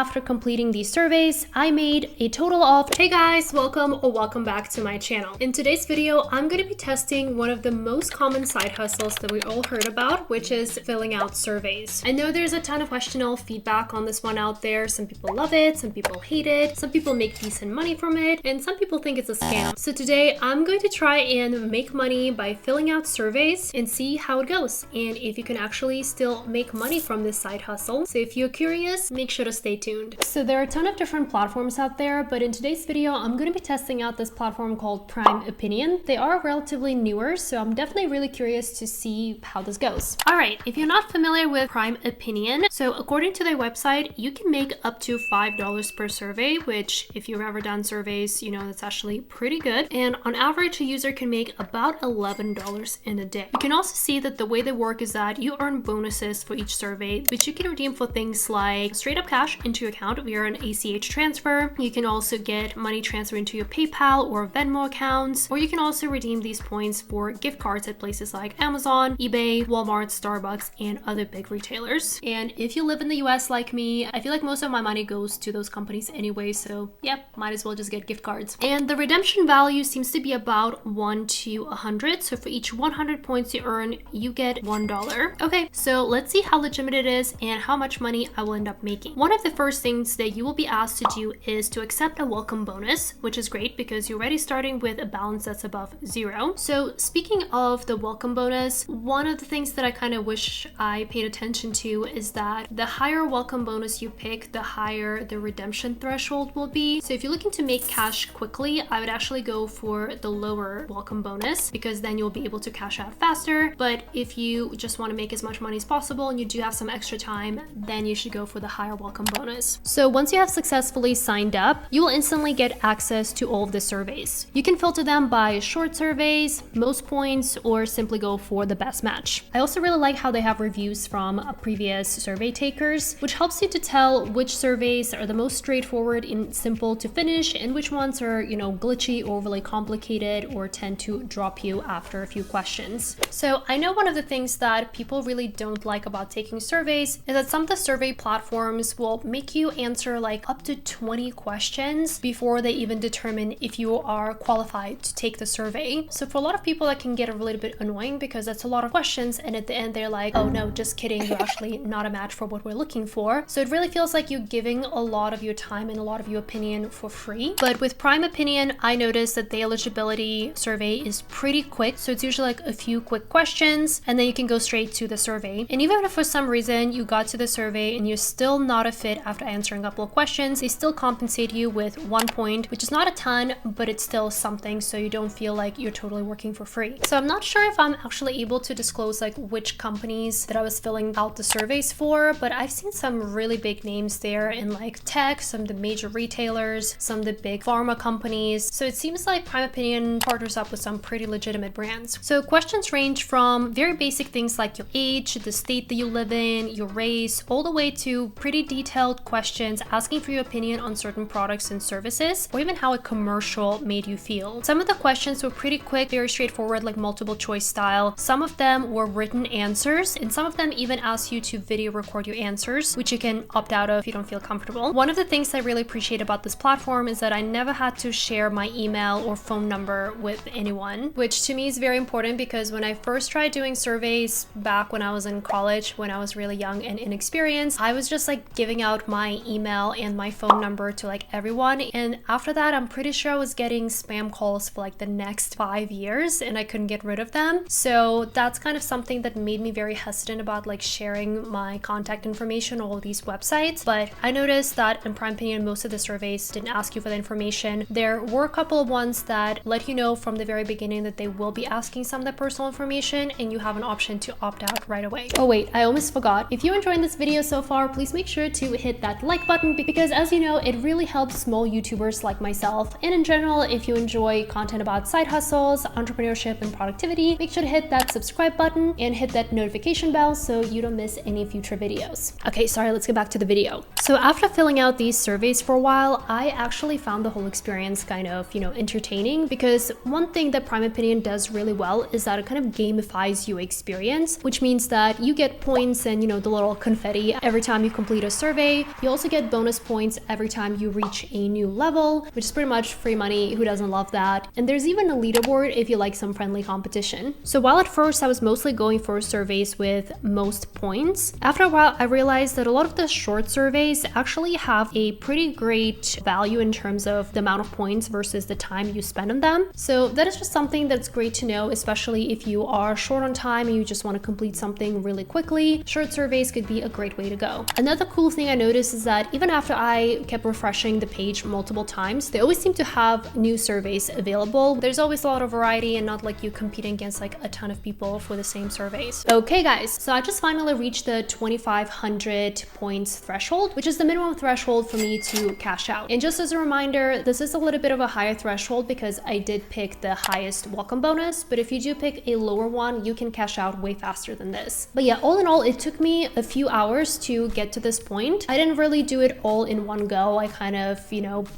after completing these surveys, I made a total of... Hey guys, welcome back to my channel. In today's video, I'm going to be testing one of the most common side hustles that we all heard about, which is filling out surveys. I know there's a ton of questionable feedback on this one out there. Some people love it, some people hate it, some people make decent money from it, and some people think it's a scam. So today, I'm going to try and make money by filling out surveys and see how it goes, and if you can actually still make money from this side hustle. So if you're curious, make sure to stay tuned. So there are a ton of different platforms out there, but in today's video, I'm going to be testing out this platform called Prime Opinion. They are relatively newer, so I'm definitely really curious to see how this goes. All right, if you're not familiar with Prime Opinion, so according to their website, you can make up to $5 per survey, which if you've ever done surveys, you know that's actually pretty good. And on average, a user can make about $11 in a day. You can also see that the way they work is that you earn bonuses for each survey, which you can redeem for things like straight up cash into your account via an ACH transfer. You can also get money transferred into your PayPal or Venmo accounts, or you can also redeem these points for gift cards at places like Amazon, eBay, Walmart, Starbucks, and other big retailers. And if you live in the US like me, I feel like most of my money goes to those companies anyway, so yeah, might as well just get gift cards. And the redemption value seems to be about 1 to 100, so for each 100 points you earn, you get $1. Okay, so let's see how legitimate it is and how much money I will end up making. One of the first things that you will be asked to do is to accept a welcome bonus, which is great because you're already starting with a balance that's above 0. So speaking of the welcome bonus, one of the things that I kind of wish I paid attention to is that the higher welcome bonus you pick, the higher the redemption threshold will be. So if you're looking to make cash quickly, I would actually go for the lower welcome bonus because then you'll be able to cash out faster. But if you just want to make as much money as possible and you do have some extra time, then you should go for the higher welcome bonus. So once you have successfully signed up, you will instantly get access to all of the surveys. You can filter them by short surveys, most points, or simply go for the best match. I also really like how they have reviews from previous survey takers, which helps you to tell which surveys are the most straightforward and simple to finish and which ones are, you know, glitchy, overly complicated, or tend to drop you after a few questions. So I know one of the things that people really don't like about taking surveys is that some of the survey platforms will make you answer like up to 20 questions before they even determine if you are qualified to take the survey. So for a lot of people, that can get a little bit annoying because that's a lot of questions, and at the end they're like, oh no, just kidding, you're actually not a match for what we're looking for. So it really feels like you're giving a lot of your time and a lot of your opinion for free. But with Prime Opinion, I noticed that the eligibility survey is pretty quick. So it's usually like a few quick questions and then you can go straight to the survey. And even if for some reason you got to the survey and you're still not a fit after answering a couple of questions, they still compensate you with 1 point, which is not a ton, but it's still something, so you don't feel like you're totally working for free. So I'm not sure if I'm actually able to disclose like which companies that I was filling out the surveys for, but I've seen some really big names there in like tech, some of the major retailers, some of the big pharma companies. So it seems like Prime Opinion partners up with some pretty legitimate brands. So questions range from very basic things like your age, the state that you live in, your race, all the way to pretty detailed questions asking for your opinion on certain products and services, or even how a commercial made you feel. Some of the questions were pretty quick, very straightforward, like multiple choice style. Some of them were written answers, and some of them even ask you to video record your answers, which you can opt out of if you don't feel comfortable. One of the things I really appreciate about this platform is that I never had to share my email or phone number with anyone, which to me is very important because when I first tried doing surveys back when I was in college, when I was really young and inexperienced, I was just like giving out my email and my phone number to like everyone. And after that, I'm pretty sure I was getting spam calls for like the next 5 years and I couldn't get rid of them. So that's kind of something that made me very hesitant about like sharing my contact information on all these websites. But I noticed that in Prime Opinion, most of the surveys didn't ask you for the information. There were a couple of ones that let you know from the very beginning that they will be asking some of the personal information and you have an option to opt out right away. Oh wait, I almost forgot. If you're enjoying this video so far, please make sure to hit that like button because as you know, it really helps small YouTubers like myself. And in general, if you enjoy content about side hustles, entrepreneurship, and productivity, make sure to hit that subscribe button and hit that notification bell so you don't miss any future videos. Okay, sorry, let's get back to the video. So after filling out these surveys for a while, I actually found the whole experience kind of, entertaining because one thing that Prime Opinion does really well is that it kind of gamifies your experience, which means that you get points and, the little confetti every time you complete a survey, You also get bonus points every time you reach a new level, which is pretty much free money. Who doesn't love that? And there's even a leaderboard if you like some friendly competition. So while at first I was mostly going for surveys with most points, after a while I realized that a lot of the short surveys actually have a pretty great value in terms of the amount of points versus the time you spend on them. So that is just something that's great to know, especially if you are short on time and you just want to complete something really quickly. Short surveys could be a great way to go. Another cool thing I noticed is that even after I kept refreshing the page multiple times, they always seem to have new surveys available. There's always a lot of variety and not like you competing against like a ton of people for the same surveys. Okay guys, so I just finally reached the 2,500 points threshold, which is the minimum threshold for me to cash out. And just as a reminder, this is a little bit of a higher threshold because I did pick the highest welcome bonus, but if you do pick a lower one, you can cash out way faster than this. But yeah, all in all, it took me a few hours to get to this point. I didn't really do it all in one go. I kind of,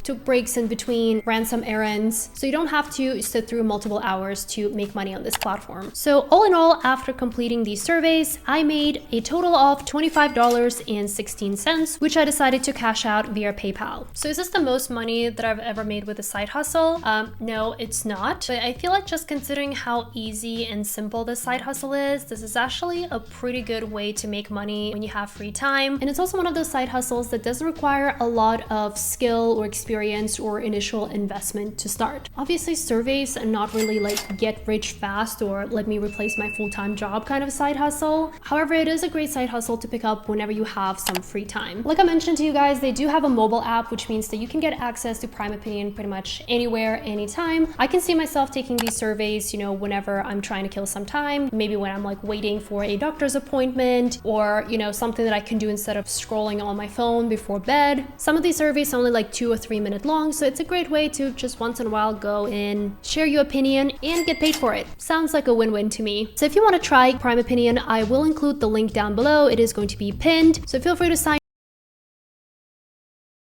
took breaks in between, ran some errands. So you don't have to sit through multiple hours to make money on this platform. So all in all, after completing these surveys, I made a total of $25.16, which I decided to cash out via PayPal. So is this the most money that I've ever made with a side hustle? No, it's not. But I feel like just considering how easy and simple this side hustle is, this is actually a pretty good way to make money when you have free time. And it's also one of those side hustles that doesn't require a lot of skill or experience or initial investment to start. Obviously, surveys are not really like get rich fast or let me replace my full-time job kind of side hustle. However, it is a great side hustle to pick up whenever you have some free time. Like I mentioned to you guys, they do have a mobile app, which means that you can get access to Prime Opinion pretty much anywhere, anytime. I can see myself taking these surveys, whenever I'm trying to kill some time, maybe when I'm like waiting for a doctor's appointment or, something that I can do instead of scrolling on my phone before bed. Some of these surveys are only like 2 or 3 minutes long, so it's a great way to just once in a while go in, share your opinion, and get paid for it. Sounds like a win-win to me. So if you want to try Prime Opinion, I will include the link down below. It is going to be pinned, so feel free to sign